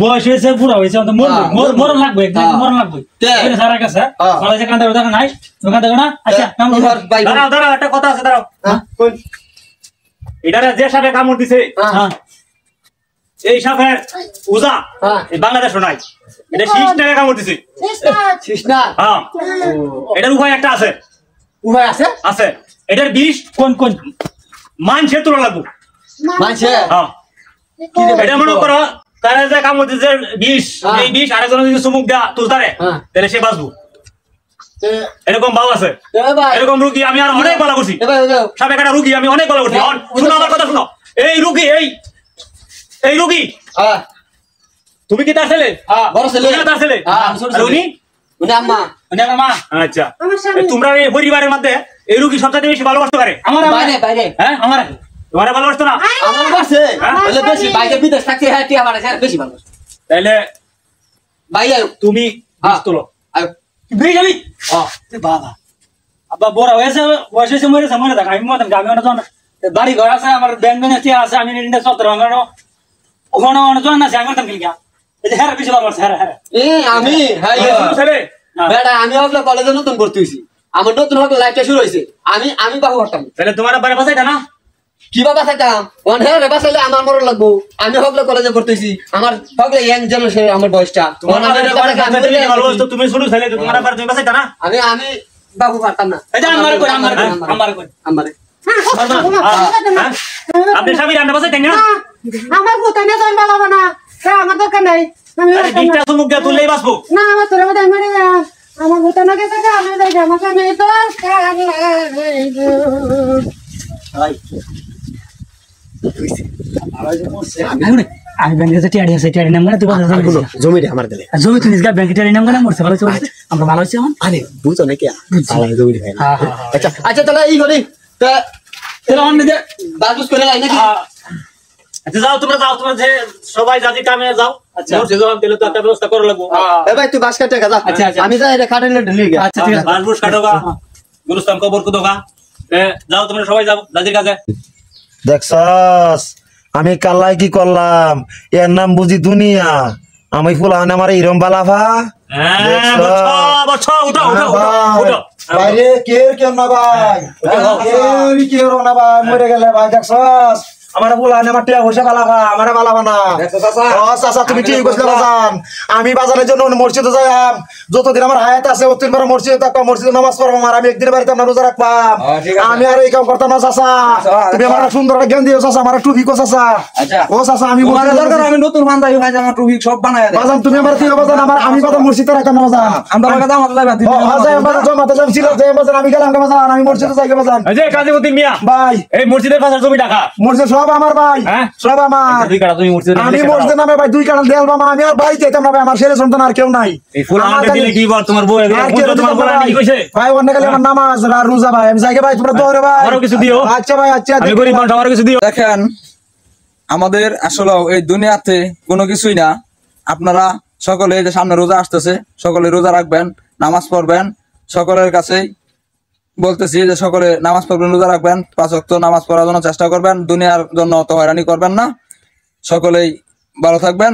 বয়স হয়েছে বুড়া হয়েছে মরণ লাগবে মরণ লাগবে সারা কাছে কান্দা দেখা নাই কান্দা না। আচ্ছা দাঁড়াও দাঁড়াও একটা কথা আছে দাঁড়াও এটা যে সাপে কামড় দিছে এই সাপের উজা এই বাংলাদেশ নাই এটা শীষটাকে কামড় দিছে হ্যাঁ এটার উপায় একটা আছে উপায় আছে আছে এটার বিষ কোন কোন মানছে তোলা লাগবো মানছে হ্যাঁ এটা মনে করো তারা যে কামড় দিছে বিষ এই বিষ আরেকজন যদি চুমুক দেয়া তুলতারে তাহলে সে বাঁচবো এরকম ভাব আছে এরকম রুগী আমি আর অনেক বলা করছি সাপে কাটা রুগী আমি অনেক বলা করছি শুনো আমার কথা শুনো এই রুগী এই রুগী তুমি কি তার ছেলে বড় ছেলে তার ছেলে উনি উনি আম্মা উনি আমার মা আচ্ছা তোমরা এই পরিবারের মধ্যে এই রুগী সবচেয়ে বেশি ভালোবাসতে পারে আমার বাইরে বাইরে হ্যাঁ আমার তোমারে ভালোবাসতো না আমার কাছে বলে বেশি বাইরে বিদেশ থাকতে হ্যাঁ টি আমার কাছে বেশি ভালোবাসে তাইলে বাইরে তুমি বিষ তোলো বিষ আমি বাবা আব্বা বড় হয়েছে বয়স হয়েছে মরেছে মরে থাক আমি মতন আমি অনেক বাড়ি ঘর আছে আমার ব্যাংক ব্যাংক আছে আমি ইন্ডিয়া সত্তর ওখানে অনেক জন আছে আমি খেলি হ্যাঁ বেশি ভালোবাসে হ্যাঁ হ্যাঁ আমি বেটা আমি হকলে কলেজে নতুন ভর্তি হয়েছি আমার নতুন হকলে লাইফটা শুরু হয়েছে আমি বাবু হতাম তাহলে তোমার বাড়ি বাসাইতা না কি বাবা চাইতাম হ্যাঁ বাসাইলে আমার মরণ লাগবো আমি হকলে কলেজে ভর্তি হয়েছি আমার হকলে ইয়াং জেনারেশন আমার বয়সটা তুমি শুরু ছেলে তোমার বাড়ি তুমি বাসাইতা না আমি বাবু পারতাম না আপনি স্বামী রান্না বাসাইতেন না আমার ভুতানে জন্ম বালাবো না আমার দরকার নাই মুখ দিয়ে তুললেই বাঁচবো না আমার তোর মধ্যে মরে যা আমার ভুতানে গেছে আমি যাই আমাকে আমি আমি ব্যাংকে টিয়ারি আছে টিয়ারি নাম তুই জমি আমার দিলে জমি তুই ব্যাংকে টিয়ারি নাম মরছে ভালো চলছে আমরা ভালো হচ্ছে আমার আরে বুঝো নাকি জমি আচ্ছা আচ্ছা তাহলে এই করি বাজুস করে লাই নাকি আচ্ছা যাও তোমরা যে সবাই জাতি কামে যাও আচ্ছা তাহলে তো একটা ব্যবস্থা করে লাগবো এ ভাই তুই বাস কাটে যা আমি যাই এটা কাটেলে ঢেলে গেছে আচ্ছা ঠিক আছে বাস কাটোগা গুরুস্থান কবর কুদোগা যাও তোমরা সবাই যাও জাতির কাছে দেখছস আমি কাল্লাই কি করলাম এর নাম বুঝি দুনিয়া আমি ফুলান আমার ইরম বালাফা বাইরে কেউ না ভাই কেউ না ভাই মরে গেলে ভাই দেখছস আমার ফুলান আমার টিয়া বসে বালাফা আমার বালাফা না চাচা তুমি ঠিক বুঝলে বাজান আমি বাজারের জন্য মসজিদে যাইম যতদিন আমার হায়াত আছে অতদিন পরে মসজিদে থাকবো মসজিদে নামাজ পড়বো আর আমি একদিন বাড়িতে আমরা রোজা রাখবাম আমি আর এই কাম করতাম না চাচা তুমি আমার সুন্দর একটা জ্ঞান দিও চাচা আমার টুপি কো চাচা ও চাচা আমি আমি নতুন বান্ধাই ভাই আমার টুপি সব বানায় বাজান তুমি আমার দিও বাজান আমার আমি বাজান মসজিদে রাখতাম না বাজান আমরা বাগা দাম আল্লাহ বাতি বাজান জমাতে যাম ছিল যে বাজান আমি গেলাম বাজান আমি মসজিদে যাই বাজান এই যে কাজীউদ্দিন মিয়া ভাই এই মসজিদের পাশে জমি টাকা মসজিদ সব আমার ভাই সব আমার দুই কাটা তুমি মসজিদে আমি মসজিদে নামে ভাই দুই কাটা দেল বাবা আমি আর ভাই যেতাম না ভাই আমার ছেলে সন্তান আর কেউ নাই এই ফুল আমাকে দিলে কি বল তোমার বউ তোমার বউ কি কইছে ভাই অন্য কালে আমার নামাজ আর রোজা ভাই আমি যাইকে ভাই তোমরা দৌড়ে ভাই আরো কিছু দিও আচ্ছা ভাই আচ্ছা আমি গরিব মানুষ আরো কিছু দিও দেখেন আমাদের আসলে এই দুনিয়াতে কোনো কিছুই না আপনারা সকলে যে সামনে রোজা আসতেছে সকলে রোজা রাখবেন নামাজ পড়বেন সকলের কাছেই বলতেছি যে সকলে নামাজ পড়বেন রোজা রাখবেন 5 ওয়াক্ত নামাজ পড়ার জন্য চেষ্টা করবেন দুনিয়ার জন্য তো হয়রানি করবেন না সকলেই ভালো থাকবেন